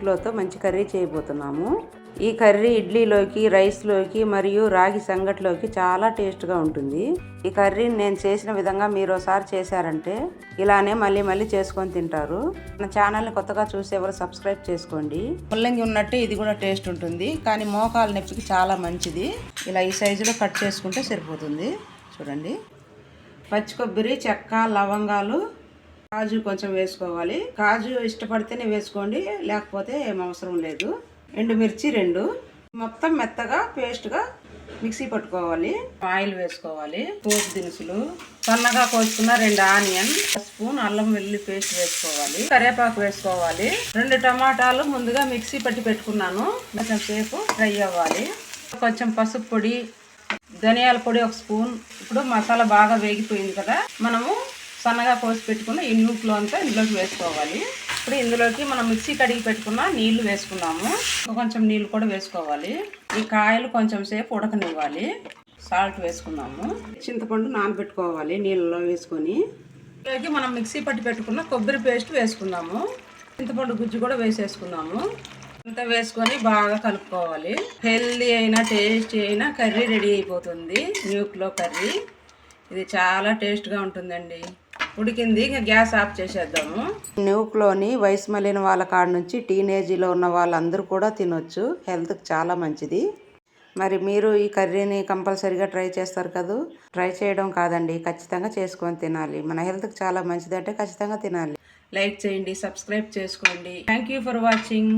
న్యూక్లోతో మంచి కర్రీ చేయబోతున్నాము. ఈ కర్రీ ఇడ్లీలోకి, రైస్లోకి మరియు రాగి సంగట్లోకి చాలా టేస్ట్గా ఉంటుంది. ఈ కర్రీని నేను చేసిన విధంగా మీరు ఒకసారి చేశారంటే ఇలానే మళ్ళీ చేసుకొని తింటారు. మన ఛానల్ని కొత్తగా చూసేవారు సబ్స్క్రైబ్ చేసుకోండి. ముల్లంగి ఉన్నట్టు ఇది కూడా టేస్ట్ ఉంటుంది, కానీ మోకాల నొప్పికి చాలా మంచిది. ఇలా ఈ సైజులో కట్ చేసుకుంటే సరిపోతుంది. చూడండి, పచ్చి కొబ్బరి, చెక్క, లవంగాలు, కాజు కొంచెం వేసుకోవాలి. కాజు ఇష్టపడితేనే వేసుకోండి, లేకపోతే ఏం అవసరం లేదు. ఎండుమిర్చి 2, మొత్తం మెత్తగా పేస్ట్గా మిక్సీ పట్టుకోవాలి. ఆయిల్ వేసుకోవాలి. పోపు దినుసులు, సన్నగా కోసుకున్న 2 ఆనియన్, స్పూన్ అల్లం వెల్లుల్లి పేస్ట్ వేసుకోవాలి. కరివేపాకు వేసుకోవాలి. 2 టమాటాలు ముందుగా మిక్సీ పట్టి పెట్టుకున్నాను, కొంచెం సేపు ఫ్రై అవ్వాలి. కొంచెం పసుపు పొడి, ధనియాల పొడి 1 స్పూన్. ఇప్పుడు మసాలా బాగా వేగిపోయింది కదా, మనము సన్నగా కోసి పెట్టుకున్న ఈ న్యూక్లో అంతా ఇందులోకి వేసుకోవాలి. ఇప్పుడు ఇందులోకి మనం మిక్సీ కడిగి పెట్టుకున్న నీళ్లు వేసుకున్నాము. కొంచెం నీళ్ళు కూడా వేసుకోవాలి. ఈ కాయలు కొంచెం సేపు ఉడకనివ్వాలి. సాల్ట్ వేసుకున్నాము. చింతపండు నానబెట్టుకోవాలి నీళ్ళలో వేసుకొని. ఇందులోకి మనం మిక్సీ పట్టి పెట్టుకున్న కొబ్బరి పేస్ట్ వేసుకున్నాము. చింతపండు గుజ్జు కూడా వేసేసుకున్నాము. అంతా వేసుకొని బాగా కలుపుకోవాలి. హెల్దీ అయినా టేస్టీ అయినా కర్రీ రెడీ అయిపోతుంది. న్యూక్లో కర్రీ ఇది చాలా టేస్ట్గా ఉంటుందండి. ఉడికింది, ఇంకా గ్యాస్ ఆఫ్ చేసేద్దాము. న్యూక్లోని వయసు మళ్ళిన వాళ్ళ కాడ నుంచి టీనేజీలో ఉన్న వాళ్ళందరూ కూడా తినొచ్చు. హెల్త్కి చాలా మంచిది. మరి మీరు ఈ కర్రీని కంపల్సరీగా ట్రై చేస్తారు కదా. ట్రై చేయడం కాదండి, ఖచ్చితంగా చేసుకొని తినాలి. మన హెల్త్కి చాలా మంచిది అంటే ఖచ్చితంగా తినాలి. లైక్ చేయండి, సబ్స్క్రైబ్ చేసుకోండి. Thank you for watching.